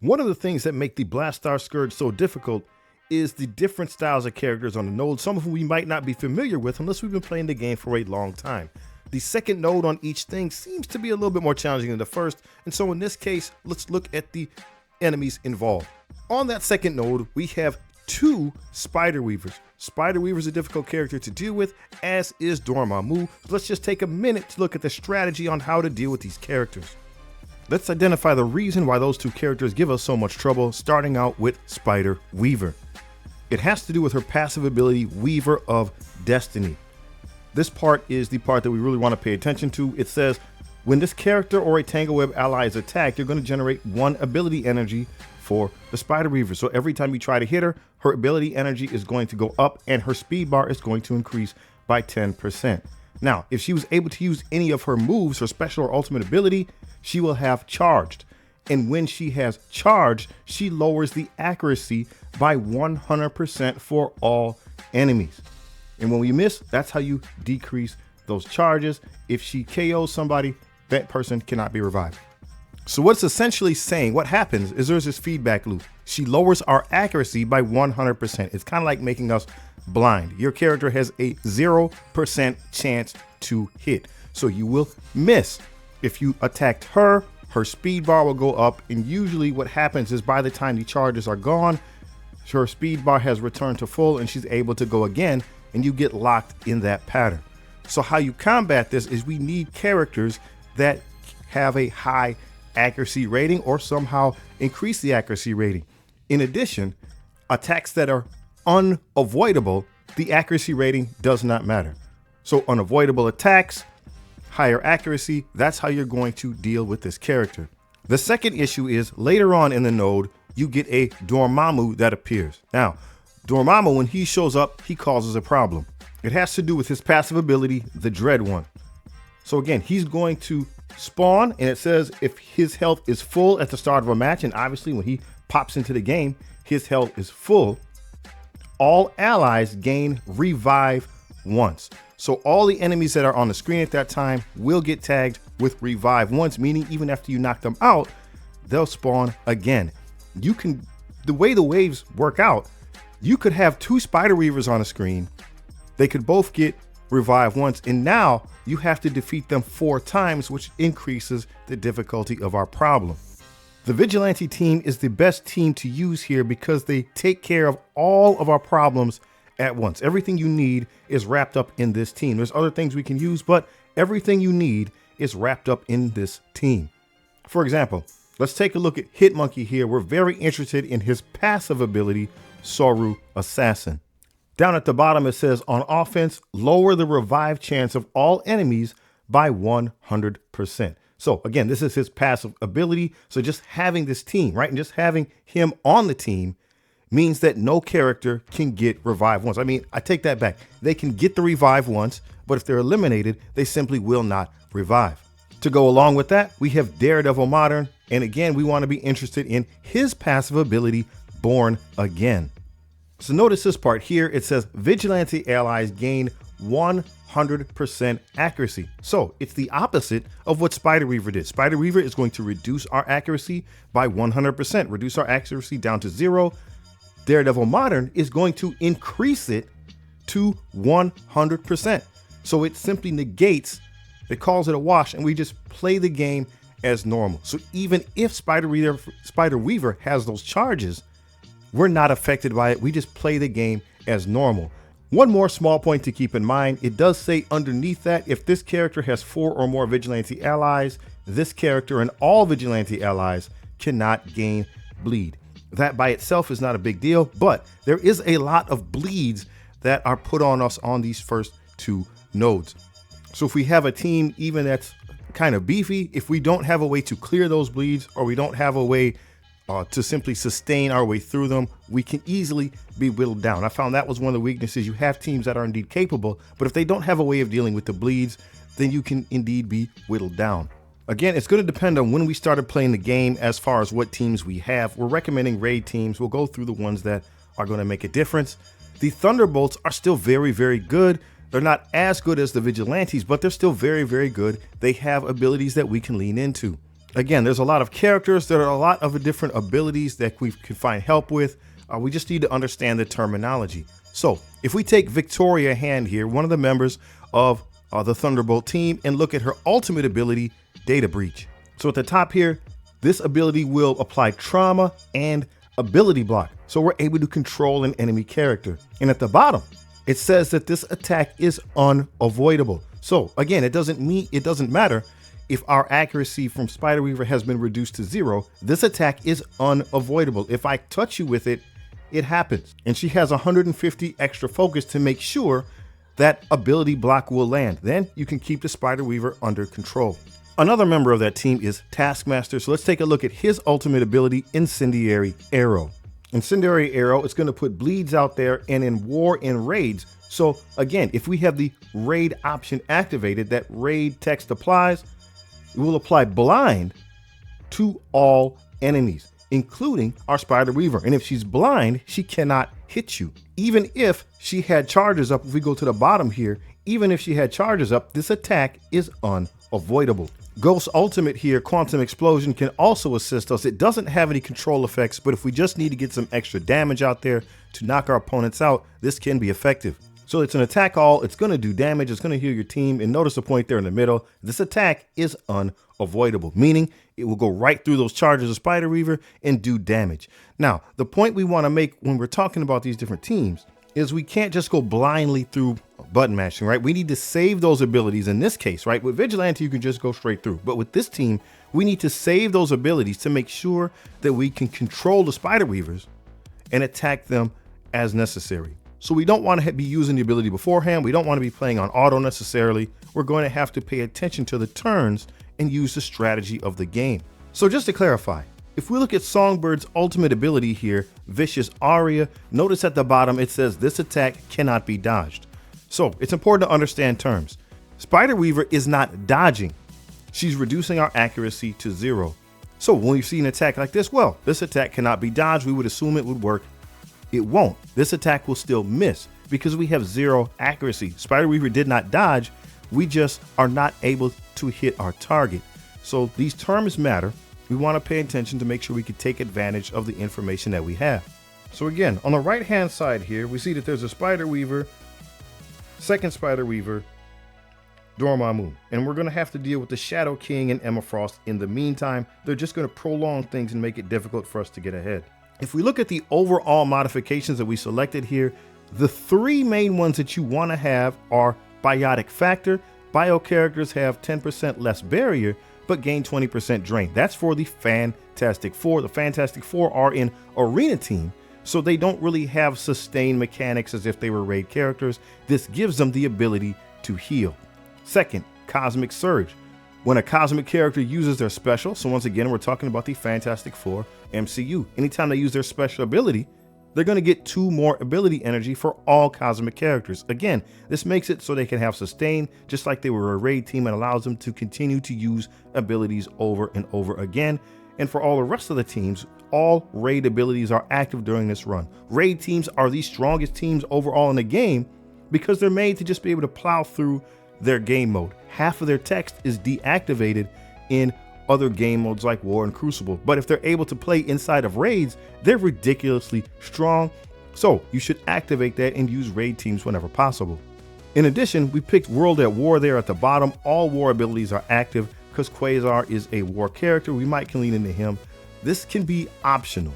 One of the things that make the Blastaar Scourge so difficult is the different styles of characters on the node, some of whom we might not be familiar with unless we've been playing the game for a long time. The second node on each thing seems to be a little bit more challenging than the first, and so in this case, let's look at the enemies involved. On that second node, we have two Spider Weavers. Spider Weaver is a difficult character to deal with, as is Dormammu. Let's just take a minute to look at the strategy on how to deal with these characters. Let's identify the reason why those two characters give us so much trouble, starting out with Spider Weaver. It has to do with her passive ability, Weaver of Destiny. This part is the part that we really want to pay attention to. It says, when this character or a Tangleweb ally is attacked, you're going to generate one ability energy for the Spider Weaver. So every time you try to hit her, her ability energy is going to go up and her speed bar is going to increase by 10%. Now, if she was able to use any of her moves, her special or ultimate ability, she will have charged. And when she has charged, she lowers the accuracy by 100% for all enemies. And when we miss, that's how you decrease those charges. If she KOs somebody, that person cannot be revived. So what's essentially saying, what happens is there's this feedback loop. She lowers our accuracy by 100%. It's kind of like making us blind. Your character has a 0% chance to hit. So you will miss. If you attacked her, her speed bar will go up. And usually what happens is by the time the charges are gone, her speed bar has returned to full and she's able to go again, and you get locked in that pattern. So how you combat this is we need characters that have a high accuracy rating or somehow increase the accuracy rating. In addition, attacks that are unavoidable, the accuracy rating does not matter. So unavoidable attacks, higher accuracy, that's how you're going to deal with this character. The second issue is later on in the node, you get a Dormammu that appears. Now, Dormammu, when he shows up, he causes a problem. It has to do with his passive ability, the Dread one. So again, he's going to spawn, and it says if his health is full at the start of a match, and obviously when he pops into the game, his health is full, all allies gain revive once. So all the enemies that are on the screen at that time will get tagged with revive once, meaning even after you knock them out, they'll spawn again. You can, the way the waves work out, you could have two Spider Weavers on a screen. They could both get revive once, and now you have to defeat them 4 times, which increases the difficulty of our problem. The Vigilante team is the best team to use here because they take care of all of our problems at once. Everything you need is wrapped up in this team. There's other things we can use, but everything you need is wrapped up in this team. For example, let's take a look at Hitmonkey here. We're very interested in his passive ability, Soru Assassin. Down at the bottom, it says on offense, lower the revive chance of all enemies by 100%. So again, this is his passive ability. So just having this team, right, and just having him on the team means that no character can get revive once. I mean, I take that back. They can get the revive once, but if they're eliminated, they simply will not revive. To go along with that, we have Daredevil Modern. And again, we want to be interested in his passive ability, Born Again. So notice this part here. It says Vigilante allies gain 100% accuracy. So it's the opposite of what Spider Weaver did. Spider Weaver is going to reduce our accuracy by 100%, reduce our accuracy down to 0. Daredevil Modern is going to increase it to 100%. So it simply negates, it calls it a wash, and we just play the game as normal. So even if Spider Weaver has those charges, we're not affected by it. We just play the game as normal. One more small point to keep in mind, it does say underneath that if this character has 4 or more Vigilante allies, this character and all Vigilante allies cannot gain bleed. That by itself is not a big deal, but there is a lot of bleeds that are put on us on these first 2 nodes. So if we have a team even that's kind of beefy, if we don't have a way to clear those bleeds, or we don't have a way to simply sustain our way through them, we can easily be whittled down. I found that was one of the weaknesses. You have teams that are indeed capable, but if they don't have a way of dealing with the bleeds, then you can indeed be whittled down. Again, it's going to depend on when we started playing the game as far as what teams we have. We're recommending raid teams. We'll go through the ones that are going to make a difference. The Thunderbolts are still very, very good. They're not as good as the Vigilantes, but they're still very, very good. They have abilities that we can lean into. Again, there's a lot of characters. There are a lot of different abilities that we can find help with. We just need to understand the terminology. So if we take Victoria Hand here, one of the members of the Thunderbolt team, and look at her ultimate ability, Data Breach. So at the top here, this ability will apply trauma and ability block. So we're able to control an enemy character. And at the bottom, it says that this attack is unavoidable. So again, it doesn't matter if our accuracy from Spider Weaver has been reduced to 0. This attack is unavoidable. If I touch you with it, it happens. And she has 150 extra focus to make sure that ability block will land. Then you can keep the Spider Weaver under control. Another member of that team is Taskmaster. So let's take a look at his ultimate ability, Incendiary Arrow. Incendiary Arrow is going to put bleeds out there and in war and raids. So again, if we have the raid option activated, that raid text applies, it will apply blind to all enemies, including our Spider Weaver. And if she's blind, she cannot hit you. Even if she had charges up, if we go to the bottom here, even if she had charges up, this attack is unavoidable. Ghost Ultimate here, Quantum Explosion, can also assist us. It doesn't have any control effects, but if we just need to get some extra damage out there to knock our opponents out, this can be effective. So it's an attack all, it's going to do damage, it's going to heal your team, and notice the point there in the middle. This attack is unavoidable, meaning it will go right through those charges of Spider Weaver and do damage. Now, the point we want to make when we're talking about these different teams is we can't just go blindly through button mashing, right? We need to save those abilities in this case, right? With Vigilante, you can just go straight through. But with this team, we need to save those abilities to make sure that we can control the Spider Weavers and attack them as necessary. So we don't want to be using the ability beforehand. We don't want to be playing on auto necessarily. We're going to have to pay attention to the turns and use the strategy of the game. So just to clarify, if we look at Songbird's ultimate ability here, Vicious Aria, notice at the bottom it says this attack cannot be dodged. So it's important to understand terms. Spider Weaver is not dodging. She's reducing our accuracy to 0. So when we see an attack like this, well, this attack cannot be dodged. We would assume it would work. It won't. This attack will still miss because we have 0 accuracy. Spider Weaver did not dodge. We just are not able to hit our target. So these terms matter. We want to pay attention to make sure we can take advantage of the information that we have. So again, on the right hand side here, we see that there's a Spider Weaver, second Spider Weaver, Dormammu, and we're going to have to deal with the Shadow King and Emma Frost in the meantime. They're just going to prolong things and make it difficult for us to get ahead. If we look at the overall modifications that we selected here, the 3 main ones that you want to have are Biotic Factor. Bio characters have 10% less barrier, but gain 20% drain. That's for the Fantastic Four. The Fantastic Four are an arena team, so they don't really have sustained mechanics as if they were raid characters. This gives them the ability to heal. Second, Cosmic Surge. When a cosmic character uses their special, so once again, we're talking about the Fantastic Four MCU. Anytime they use their special ability, they're going to get 2 more ability energy for all cosmic characters. Again, this makes it so they can have sustain, just like they were a raid team, and allows them to continue to use abilities over and over again. And for all the rest of the teams, all raid abilities are active during this run. Raid teams are the strongest teams overall in the game because they're made to just be able to plow through their game mode. Half of their text is deactivated in other game modes like War and Crucible, but if they're able to play inside of raids, they're ridiculously strong. So you should activate that and use raid teams whenever possible. In addition, we picked World at War there at the bottom. All war abilities are active because Quasar is a war character. We might can lean into him. This can be optional.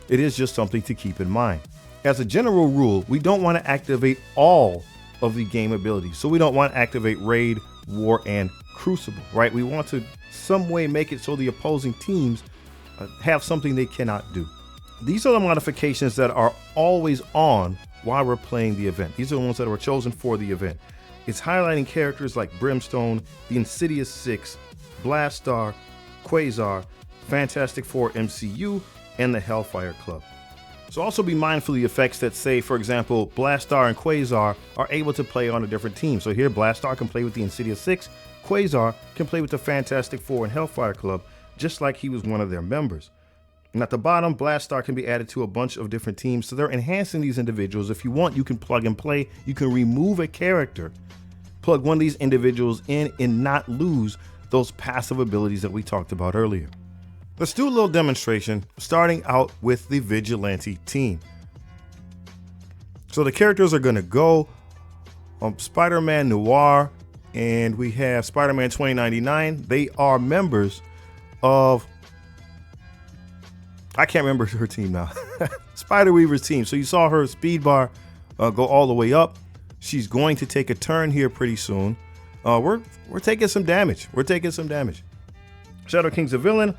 It is just something to keep in mind. As a general rule, we don't want to activate all of the game abilities. So we don't want to activate Raid, War, and Crucible, right? We want to some way make it so the opposing teams have something they cannot do. These are the modifications that are always on while we're playing the event. These are the ones that were chosen for the event. It's highlighting characters like Brimstone, the Insidious 6, Blastaar, Quasar, Fantastic Four MCU, and the Hellfire Club. So also be mindful of the effects that say, for example, Blastaar and Quasar are able to play on a different team. So here, Blastaar can play with the Insidious 6, Quasar can play with the Fantastic Four and Hellfire Club, just like he was one of their members. And at the bottom, Blastaar can be added to a bunch of different teams. So they're enhancing these individuals. If you want, you can plug and play. You can remove a character, plug one of these individuals in, and not lose those passive abilities that we talked about earlier. Let's do a little demonstration, starting out with the Vigilante team. So the characters are going to go Spider-Man Noir, and we have Spider-Man 2099. They are members of, I can't remember her team now, Spider-Weaver's team. So you saw her speed bar go all the way up. She's going to take a turn here pretty soon. We're taking some damage. We're taking some damage. Shadow King's a villain.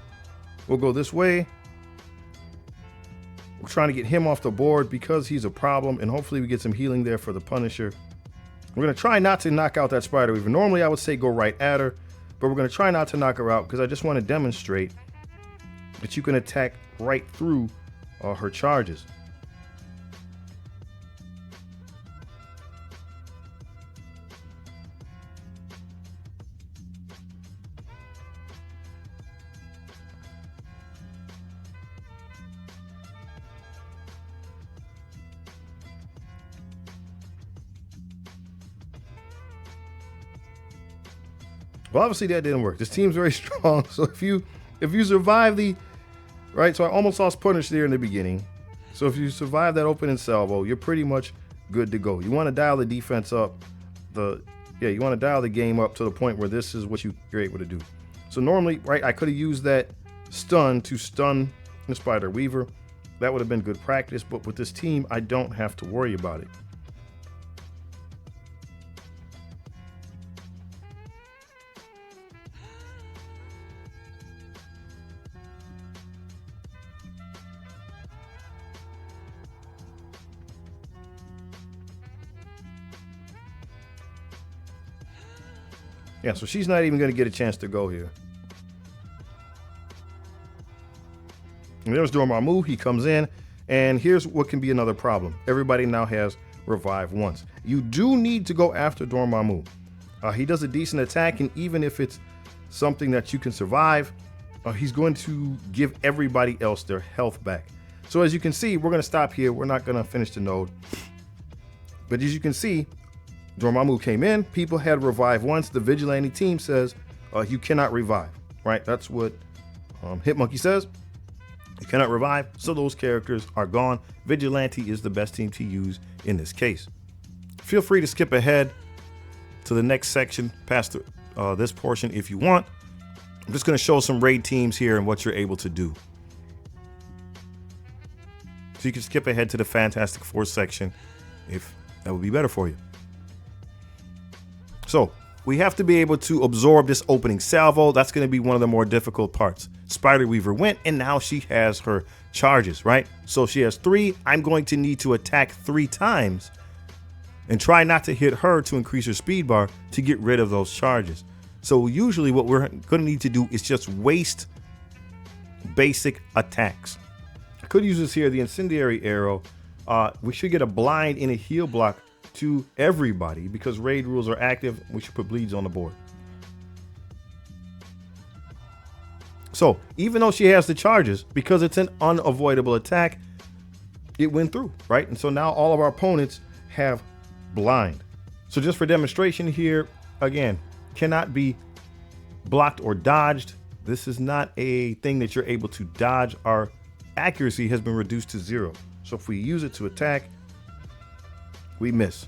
We'll go this way. We're trying to get him off the board because he's a problem, and hopefully we get some healing there for the Punisher. We're going to try not to knock out that Spider Weaver. Normally I would say go right at her, but we're going to try not to knock her out because I just want to demonstrate that you can attack right through her charges. Well, obviously that didn't work. This team's very strong. So if you survive the, right, so I almost lost Punish there in the beginning. So if you survive that opening salvo, you're pretty much good to go. You want to dial the defense up. You want to dial the game up to the point where this is what you're able to do. So normally, right, I could have used that stun to stun the Spider Weaver. That would have been good practice, but with this team, I don't have to worry about it. Yeah, so she's not even going to get a chance to go here. And there's Dormammu. He comes in, and here's what can be another problem. Everybody now has revive once. You do need to go after Dormammu. He does a decent attack, and even if it's something that you can survive, he's going to give everybody else their health back. So as you can see, we're going to stop here. We're not going to finish the node. But as you can see, Dormammu came in, people had revive once. The Vigilante team says you cannot revive, right? That's what Hitmonkey says. You cannot revive, so those characters are gone. Vigilante is the best team to use in this case. Feel free to skip ahead to the next section past this portion if you want. I'm just going to show some raid teams here and what you're able to do. So you can skip ahead to the Fantastic Four section if that would be better for you. So we have to be able to absorb this opening salvo. That's going to be one of the more difficult parts. Spider Weaver went, and now she has her charges, right? So she has 3. I'm going to need to attack 3 times and try not to hit her to increase her speed bar to get rid of those charges. So usually what we're going to need to do is just waste basic attacks. I could use this here, the incendiary arrow. We should get a blind and a heal block to everybody because raid rules are active. We should put bleeds on the board. So even though she has the charges, because it's an unavoidable attack, it went through, right? And so now all of our opponents have blind. So just for demonstration here, again, cannot be blocked or dodged. This is not a thing that you're able to dodge. Our accuracy has been reduced to 0. So if we use it to attack, we miss.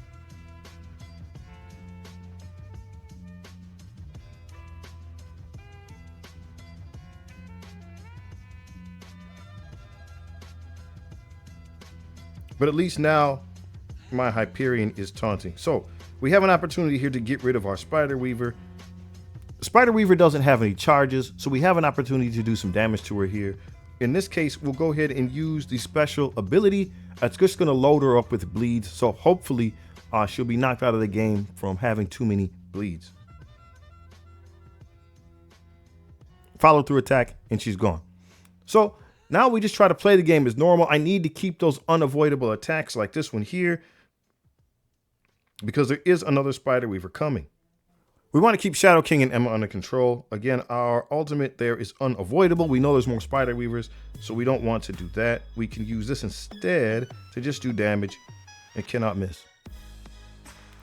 But at least now my Hyperion is taunting. So we have an opportunity here to get rid of our Spider Weaver. Spider Weaver doesn't have any charges, so we have an opportunity to do some damage to her here. In this case, we'll go ahead and use the special ability. It's just going to load her up with bleeds. So hopefully she'll be knocked out of the game from having too many bleeds. Follow through attack, and she's gone. So now we just try to play the game as normal. I need to keep those unavoidable attacks like this one here because there is another Spider Weaver coming. We want to keep Shadow King and Emma under control. Again, our ultimate there is unavoidable. We know there's more Spider Weavers, so we don't want to do that. We can use this instead to just do damage and cannot miss,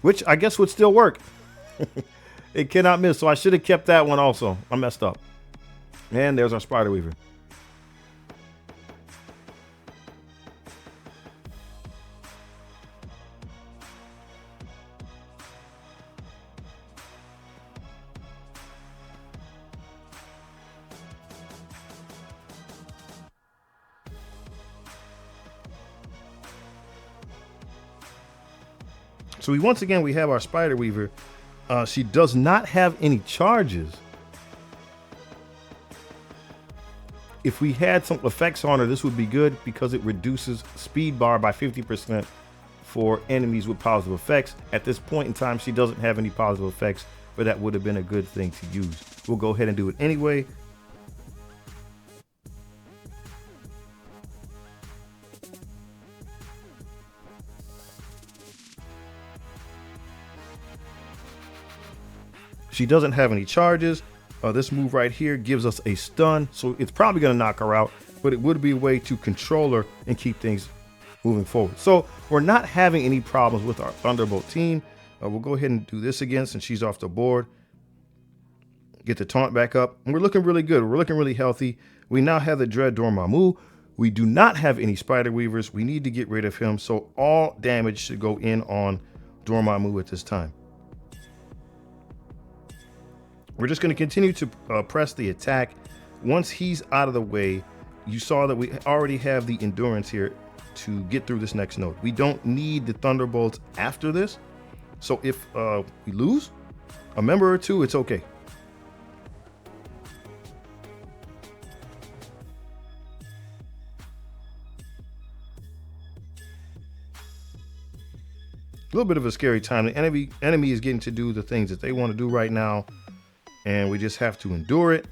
which I guess would still work. It cannot miss. So I should have kept that one also. I messed up. And there's our Spider Weaver. So once again, we have our Spider Weaver. She does not have any charges. If we had some effects on her, this would be good because it reduces speed bar by 50% for enemies with positive effects. At this point in time, she doesn't have any positive effects, but that would have been a good thing to use. We'll go ahead and do it anyway. She doesn't have any charges. This move right here gives us a stun, so it's probably going to knock her out, but it would be a way to control her and keep things moving forward. So we're not having any problems with our Thunderbolt team. We'll go ahead and do this again since she's off the board. Get the taunt back up, and we're looking really good. We're looking really healthy. We now have the Dread Dormammu. We do not have any Spider Weavers. We need to get rid of him, so all damage should go in on Dormammu at this time. We're just going to continue to press the attack. Once he's out of the way, you saw that we already have the endurance here to get through this next node. We don't need the Thunderbolts after this. So if we lose a member or two, it's okay. A little bit of a scary time. The enemy is getting to do the things that they want to do right now, and we just have to endure it.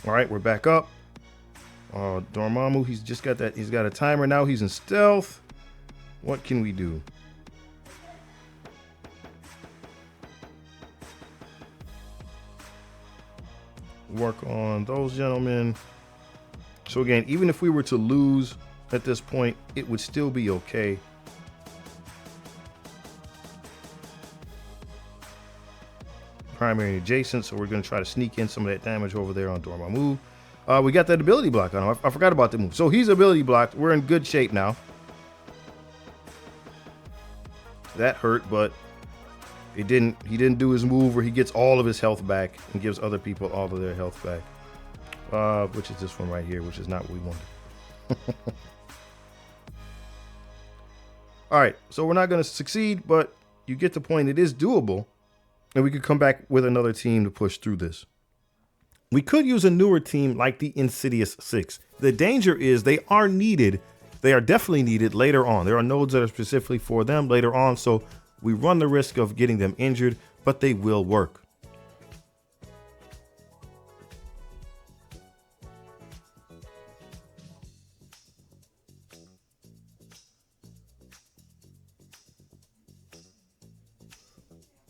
All right, we're back up. Dormammu, he's just got that. He's got a timer now. He's in stealth. What can we do? Work on those gentlemen. So again, even if we were to lose at this point, it would still be okay. Primary and adjacent, so we're going to try to sneak in some of that damage over there on Dormammu. We got that ability block on him. I forgot about the move. So he's ability blocked. We're in good shape now. That hurt, but he didn't do his move where he gets all of his health back and gives other people all of their health back. Which is this one right here, which is not what we wanted. All right, so we're not going to succeed, but you get the point. It is doable. And we could come back with another team to push through this. We could use a newer team like the Insidious 6. The danger is they are needed. They are definitely needed later on. There are nodes that are specifically for them later on, so we run the risk of getting them injured, but they will work.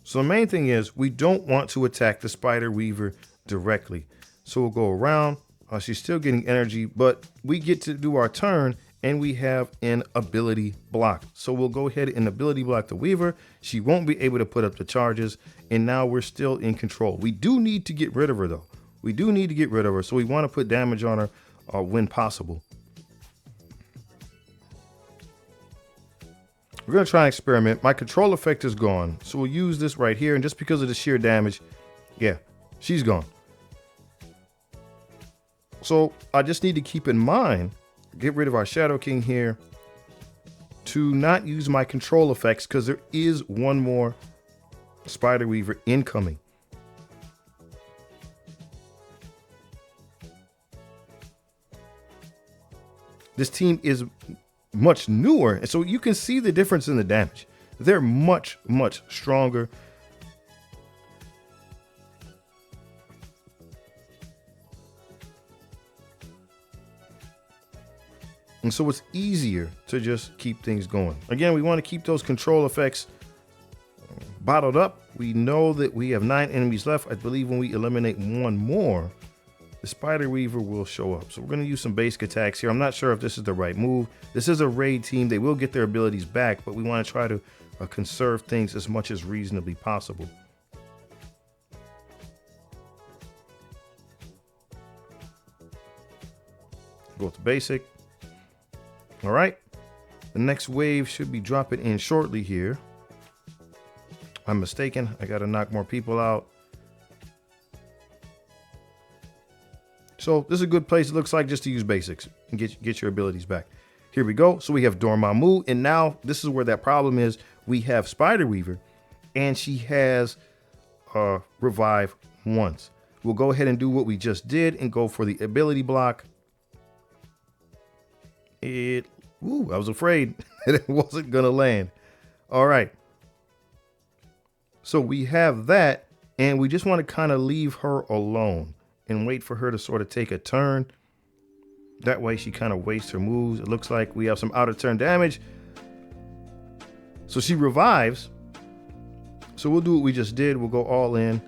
So the main thing is we don't want to attack the Spider Weaver directly. So we'll go around. She's still getting energy, but we get to do our turn and we have an ability block. So we'll go ahead and ability block the Weaver. She won't be able to put up the charges, and now we're still in control. We do need to get rid of her though. We do need to get rid of her. So we want to put damage on her when possible. We're going to try and experiment. My control effect is gone. So we'll use this right here. And just because of the sheer damage, yeah, she's gone. So I just need to keep in mind, get rid of our Shadow King here to not use my control effects because there is one more Spider Weaver incoming. This team is much newer, and so you can see the difference in the damage. They're much, much stronger. And so it's easier to just keep things going. Again, we want to keep those control effects bottled up. We know that we have 9 enemies left. I believe when we eliminate one more, the Spider Weaver will show up. So we're going to use some basic attacks here. I'm not sure if this is the right move. This is a raid team. They will get their abilities back, but we want to try to conserve things as much as reasonably possible. go with the basic. All right. The next wave should be dropping in shortly here. I'm mistaken. I got to knock more people out. So this is a good place, it looks like, just to use basics and get your abilities back. Here we go. So we have Dormammu, and now this is where that problem is. We have Spider Weaver, and she has revive once. We'll go ahead and do what we just did and go for the ability block. I was afraid that it wasn't gonna land. All right. So we have that, and we just want to kind of leave her alone and wait for her to sort of take a turn. That way she kind of wastes her moves. It looks like we have some out of turn damage. So she revives. So we'll do what we just did. We'll go all in.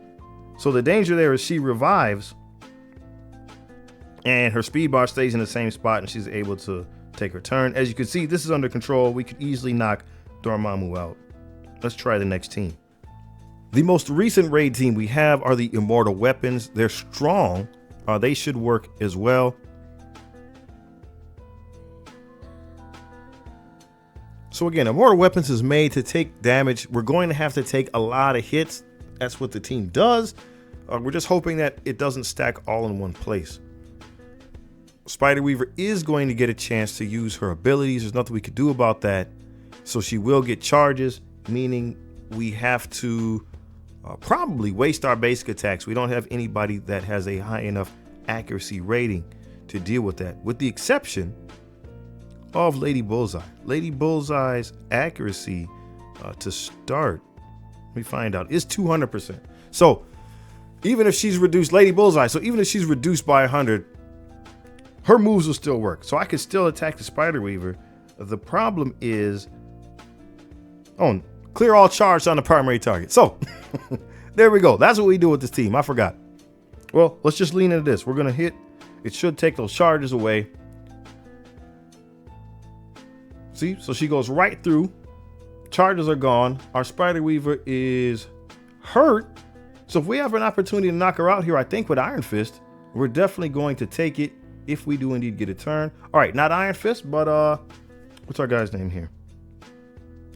So the danger there is she revives and her speed bar stays in the same spot and she's able to take her turn. As you can see, this is under control. We could easily knock Dormammu out. Let's try the next team. The most recent raid team we have are the Immortal Weapons. They're strong. They should work as well. So again, Immortal Weapons is made to take damage. We're going to have to take a lot of hits. That's what the team does. We're just hoping that it doesn't stack all in one place. Spider Weaver is going to get a chance to use her abilities. There's nothing we could do about that. So she will get charges, meaning we have to probably waste our basic attacks. We don't have anybody that has a high enough accuracy rating to deal with that, with the exception of Lady Bullseye. Lady Bullseye's accuracy to start, let me find out, is 200%. So even if she's reduced, Lady Bullseye, so even if she's reduced by 100, her moves will still work. So I could still attack the Spider Weaver. The problem is, clear all charge on the primary target. So there we go. That's what we do with this team. I forgot. Well, let's just lean into this. We're going to hit. It should take those charges away. See, so she goes right through. Charges are gone. Our Spider Weaver is hurt. So if we have an opportunity to knock her out here, I think with Iron Fist, we're definitely going to take it if we do indeed get a turn. All right, not Iron Fist, but what's our guy's name here?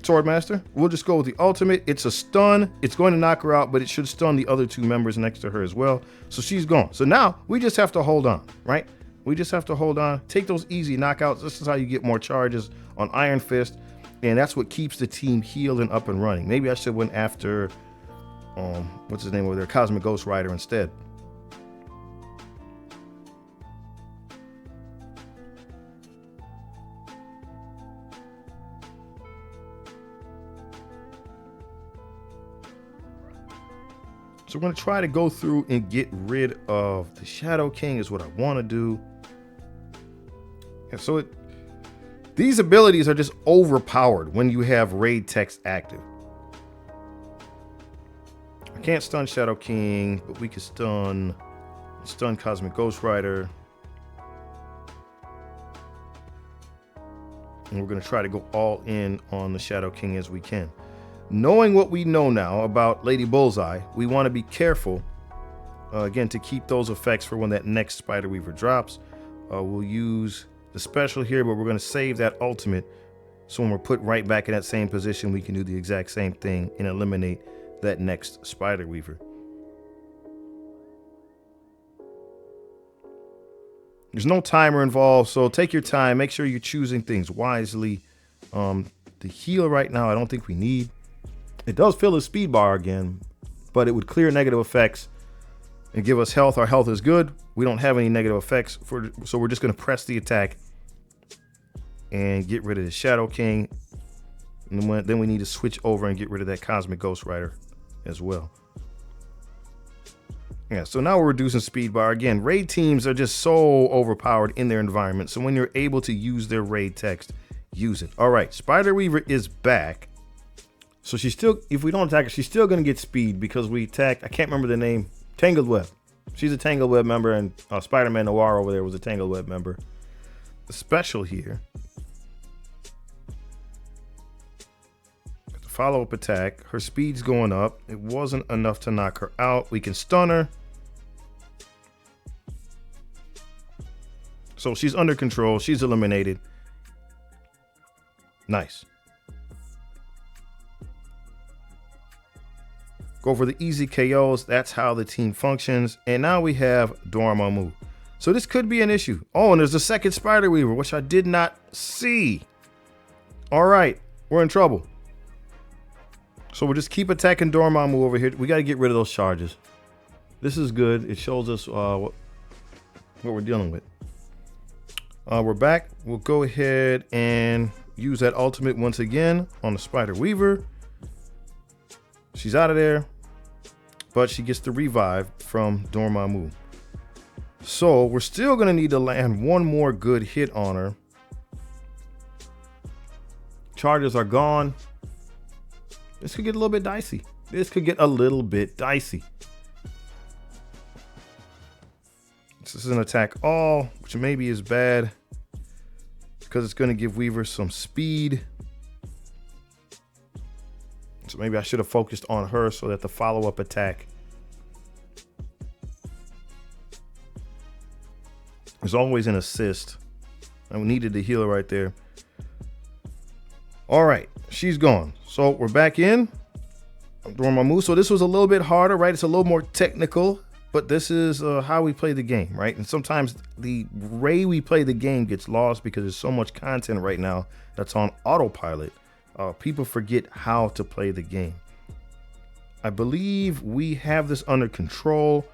Swordmaster. We'll just go with the ultimate. It's a stun. It's going to knock her out, but it should stun the other two members next to her as well. So she's gone. So now we just have to hold on, right? We just have to hold on, take those easy knockouts. This is how you get more charges on Iron Fist, and that's what keeps the team healed and up and running. Maybe I should went after, what's his name over there, Cosmic Ghost Rider instead. So we're going to try to go through and get rid of the Shadow King is what I want to do. And so these abilities are just overpowered when you have raid text active. I can't stun Shadow King, but we can stun Cosmic Ghost Rider. And we're going to try to go all in on the Shadow King as we can. Knowing what we know now about Lady Bullseye, we want to be careful, again, to keep those effects for when that next Spider Weaver drops. We'll use the special here, but we're going to save that ultimate. So when we're put right back in that same position, we can do the exact same thing and eliminate that next Spider Weaver. There's no timer involved, so take your time. Make sure you're choosing things wisely. The heal right now, I don't think we need. It does fill the speed bar again, but it would clear negative effects and give us health. Our health is good. We don't have any negative effects, so we're just going to press the attack and get rid of the Shadow King. And then we need to switch over and get rid of that Cosmic Ghost Rider as well. Yeah, so now we're reducing speed bar. Again, raid teams are just so overpowered in their environment. So when you're able to use their raid text, use it. All right, Spider Weaver is back. So she's still, if we don't attack her, she's still going to get speed because we attacked, I can't remember the name, Tangled Web. She's a Tangled Web member, and Spider-Man Noir over there was a Tangled Web member. The special here, the follow-up attack, her speed's going up. It wasn't enough to knock her out. We can stun her. So she's under control. She's eliminated. Nice. Go for the easy KOs. That's how the team functions. And now we have Dormammu. So this could be an issue. Oh, and there's a second Spider Weaver, which I did not see. All right, we're in trouble. So we'll just keep attacking Dormammu over here. We got to get rid of those charges. This is good. It shows us what we're dealing with. We're back. We'll go ahead and use that ultimate once again on the Spider Weaver. She's out of there, but she gets the revive from Dormammu. So we're still going to need to land one more good hit on her. Charges are gone. This could get a little bit dicey. This This is an attack all, which maybe is bad because it's going to give Weaver some speed. So maybe I should have focused on her so that the follow-up attack is always an assist. I needed the healer right there. All right, she's gone. So we're back in. I'm doing my move. So this was a little bit harder, right? It's a little more technical, but this is how we play the game, right? And sometimes the way we play the game gets lost because there's so much content right now that's on autopilot. People forget how to play the game. I believe we have this under control.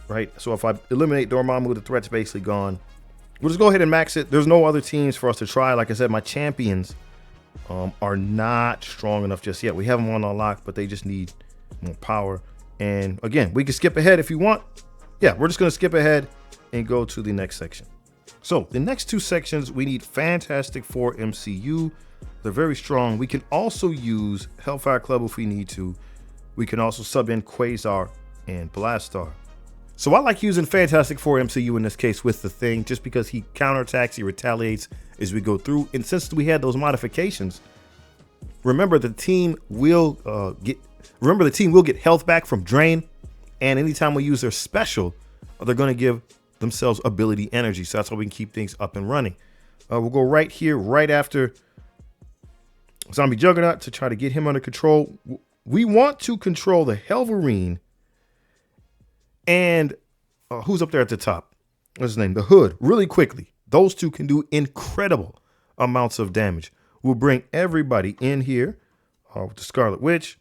Right, so if I eliminate Dormammu, the threat's basically gone. We'll just go ahead and max it. There's no other teams for us to try. Like I said, my champions are not strong enough just yet. We have them on lock, but they just need more power. And again, we can skip ahead if you want. Yeah, we're just going to skip ahead and go to the next section. So the next two sections, we need Fantastic Four MCU. They're very strong. We can also use Hellfire Club if we need to. We can also sub in Quasar and Blastaar. So I like using Fantastic Four MCU in this case with the Thing, just because he counterattacks, he retaliates as we go through. And since we had those modifications, remember the team will get health back from Drain, and anytime we use their special, they're going to give themselves ability energy. So that's how we can keep things up and running. We'll go right here, right after Zombie Juggernaut to try to get him under control. We want to control the Helverine and who's up there at the top? What's his name? The Hood, really quickly. Those two can do incredible amounts of damage. We'll bring everybody in here with the Scarlet Witch.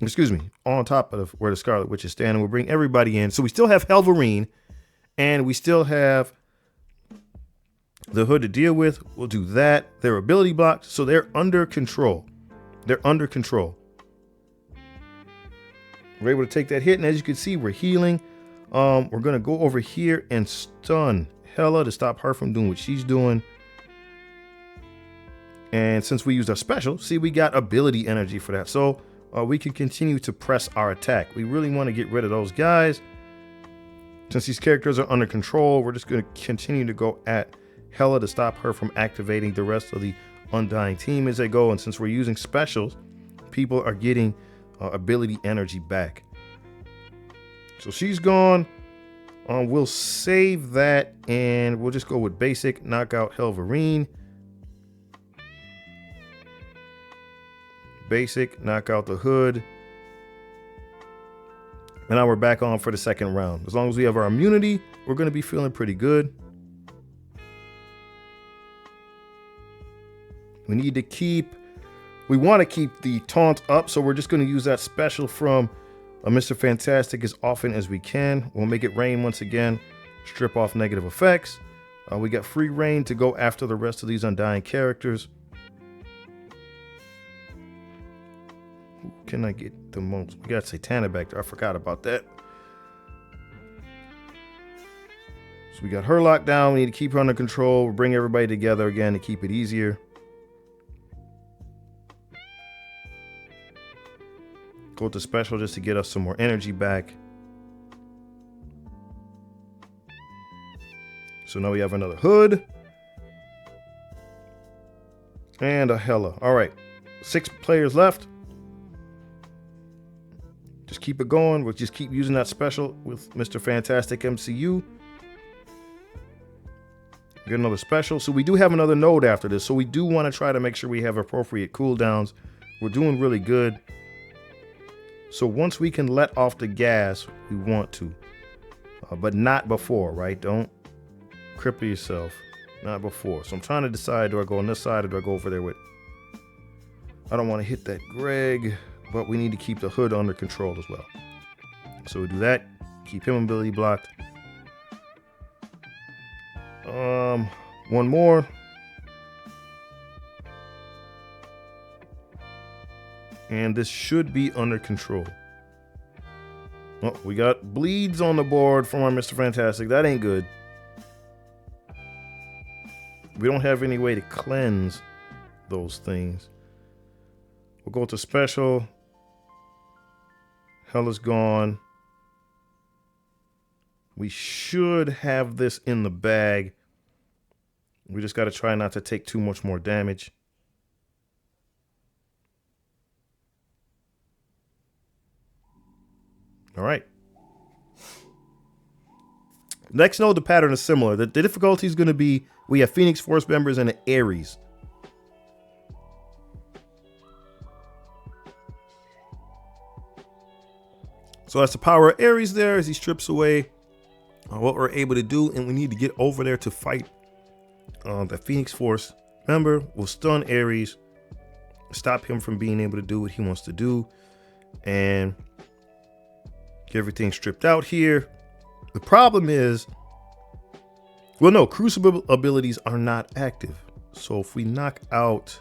Excuse me, on top of where the Scarlet Witch is standing. We'll bring everybody in. So we still have Helverine and we still have the Hood to deal with. We'll do that. Their ability blocked, so they're under control. They're under control. We're able to take that hit, and as you can see, we're healing. We're going to go over here and stun Hela to stop her from doing what she's doing. And since we used our special, see, we got ability energy for that. So we can continue to press our attack. We really want to get rid of those guys. Since these characters are under control, we're just going to continue to go at Hela to stop her from activating the rest of the Undying team as they go. And since we're using specials, people are getting ability energy back. So she's gone. We'll save that and we'll just go with basic, knock out Helverine. Basic, knock out the Hood. And now we're back on for the second round. As long as we have our immunity, we're going to be feeling pretty good. We want to keep the taunt up, so we're just going to use that special from Mr. Fantastic as often as we can. We'll make it rain once again, strip off negative effects. We got free reign to go after the rest of these Undying characters. Who can I get the most? We got Satana back there. I forgot about that. So we got her locked down. We need to keep her under control. We'll bring everybody together again to keep it easier. Go with the special just to get us some more energy back. So now we have another Hood. And a Hela. All right. 6 players left. Just keep it going. We'll just keep using that special with Mr. Fantastic MCU. Get another special. So we do have another node after this. So we do want to try to make sure we have appropriate cooldowns. We're doing really good. So once we can let off the gas, we want to. But not before, right? Don't cripple yourself. Not before. So I'm trying to decide, do I go on this side or do I go over there with... I don't want to hit that Greg, but we need to keep the hood under control as well. So we do that. Keep him ability blocked. One more. And this should be under control. Oh, we got bleeds on the board from our Mr. Fantastic. That ain't good. We don't have any way to cleanse those things. We'll go to special. Hell is gone. We should have this in the bag. We just got to try not to take too much more damage. All right. Next node, the pattern is similar. The difficulty is going to be, we have Phoenix Force members and an Ares. So that's the power of Ares there as he strips away what we're able to do. And we need to get over there to fight the Phoenix Force member. We'll stun Ares, stop him from being able to do what he wants to do, and get everything stripped out here. The problem is, well, no, Crucible abilities are not active. So if we knock out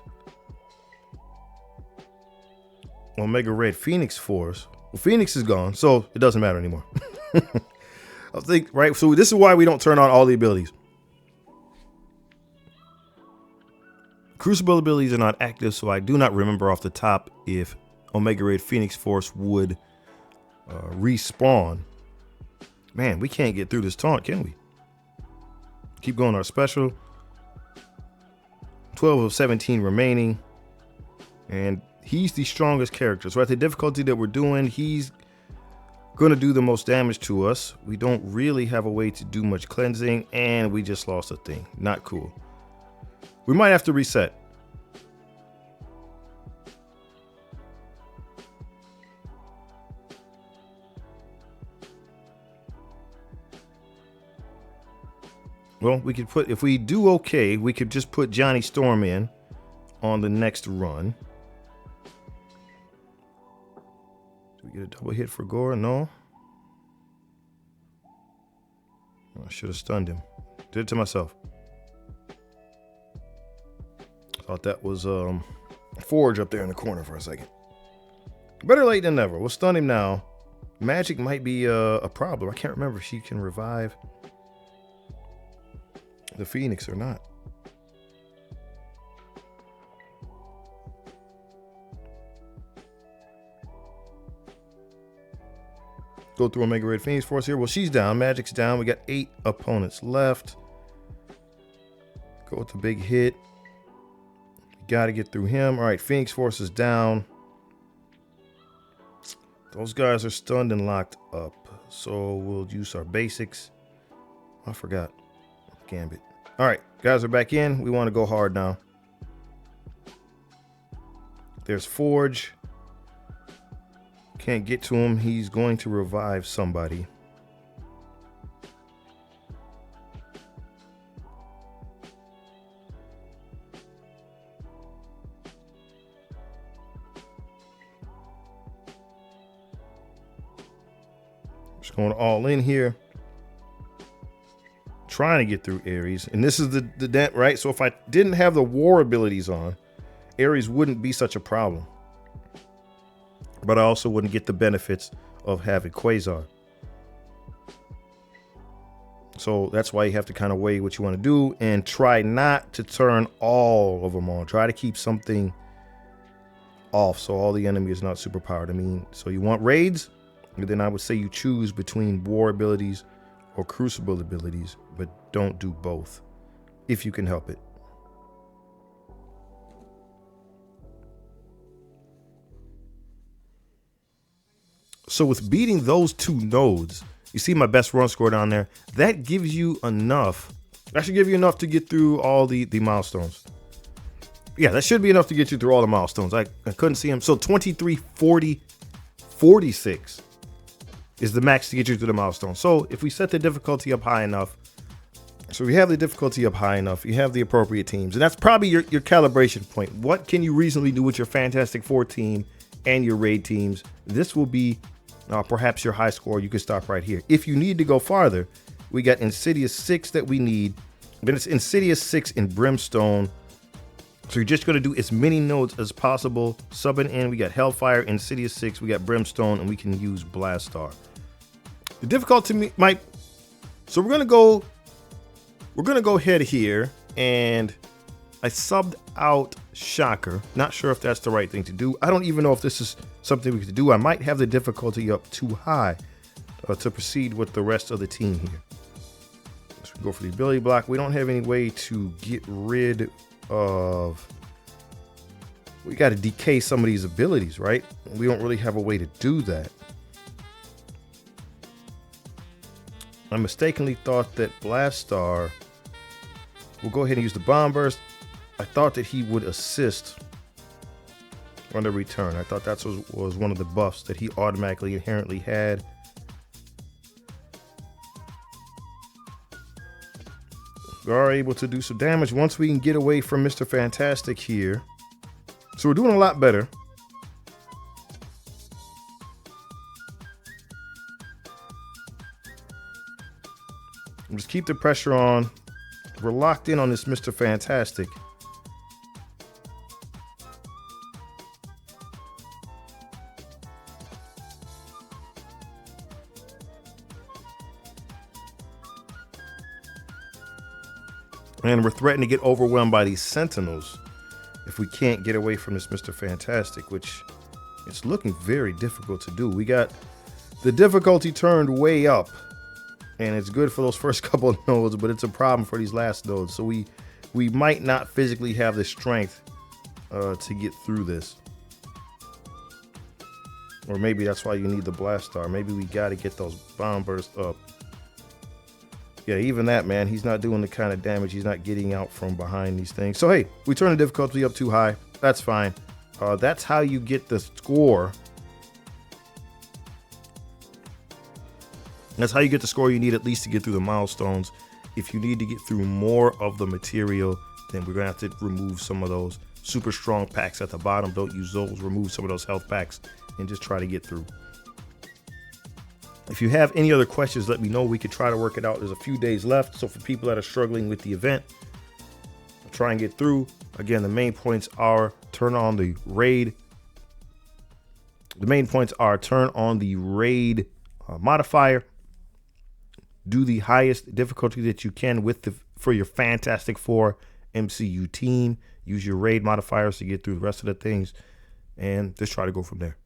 Omega Red Phoenix Force, well, Phoenix is gone, so it doesn't matter anymore. I think, right? So this is why we don't turn on all the abilities. Crucible abilities are not active, so I do not remember off the top if Omega Red Phoenix Force would respawn. Man, we can't get through this taunt, can we? Keep going our special. 12 of 17 remaining. And he's the strongest character. So at the difficulty that we're doing, he's going to do the most damage to us. We don't really have a way to do much cleansing, and we just lost a thing. Not cool. We might have to reset. Well, we could put, if we do okay, we could just put Johnny Storm in on the next run. Do we get a double hit for Gore? No. I should have stunned him. Did it to myself. Thought that was Forge up there in the corner for a second. Better late than never. We'll stun him now. Magic might be a problem. I can't remember if she can revive the Phoenix or not. Go through Omega Red Phoenix Force here. Well, she's down. Magic's down. We got 8 opponents left. Go with the big hit. Got to get through him. All right, Phoenix Force is down. Those guys are stunned and locked up. So we'll use our basics. I forgot. Gambit. All right, guys are back in. We want to go hard now. There's Forge. Can't get to him. He's going to revive somebody. Just going all in here. Trying to get through Ares. And this is the dent, right? So if I didn't have the war abilities on, Ares wouldn't be such a problem. But I also wouldn't get the benefits of having Quasar. So that's why you have to kind of weigh what you want to do and try not to turn all of them on. Try to keep something off so all the enemy is not super powered. I mean, so you want raids, and then I would say you choose between war abilities or crucible abilities, but don't do both if you can help it. So with beating those 2 nodes, you see my best run score down there, that gives you enough That should give you enough to get through all the milestones. Yeah, that should be enough to get you through all the milestones. I couldn't see him. So 23, 40, 46 is the max to get you through the milestone. So if we set the difficulty up high enough, so we have the difficulty up high enough, you have the appropriate teams, and that's probably your calibration point. What can you reasonably do with your Fantastic Four team and your raid teams? This will be perhaps your high score. You can stop right here. If you need to go farther, we got Insidious 6 that we need. Then it's Insidious 6 in Brimstone. So you're just going to do as many nodes as possible. Subbing in, we got Hellfire, Insidious 6, we got Brimstone, and we can use Blastaar. The difficulty might... So we're going to go ahead here, and I subbed out Shocker. Not sure if that's the right thing to do. I don't even know if this is something we could do. I might have the difficulty up too high to proceed with the rest of the team here. So we go for the ability block. We don't have any way to get rid of... We got to decay some of these abilities, right? We don't really have a way to do that. I mistakenly thought that Blastaar will go ahead and use the Bomb Burst. I thought that he would assist on the return. I thought that was one of the buffs that he automatically inherently had. We are able to do some damage once we can get away from Mr. Fantastic here. So we're doing a lot better. Just keep the pressure on. We're locked in on this Mr. Fantastic. And we're threatening to get overwhelmed by these Sentinels if we can't get away from this Mr. Fantastic, which it's looking very difficult to do. We got the difficulty turned way up. And it's good for those first couple of nodes, but it's a problem for these last nodes. So we might not physically have the strength to get through this. Or maybe that's why you need the Blastaar. Maybe we got to get those Bomb Bursts up. Yeah, even that, man, he's not doing the kind of damage. He's not getting out from behind these things. So, hey, we turn the difficulty up too high. That's fine. That's how you get the score. That's how you get the score you need at least to get through the milestones. If you need to get through more of the material, then we're going to have to remove some of those super strong packs at the bottom. Don't use those. Remove some of those health packs and just try to get through. If you have any other questions, let me know. We could try to work it out. There's a few days left. So for people that are struggling with the event, try and get through. Again, the main points are turn on the raid. The main points are turn on the raid modifier. Do the highest difficulty that you can for your Fantastic Four MCU team. Use your raid modifiers to get through the rest of the things, and just try to go from there.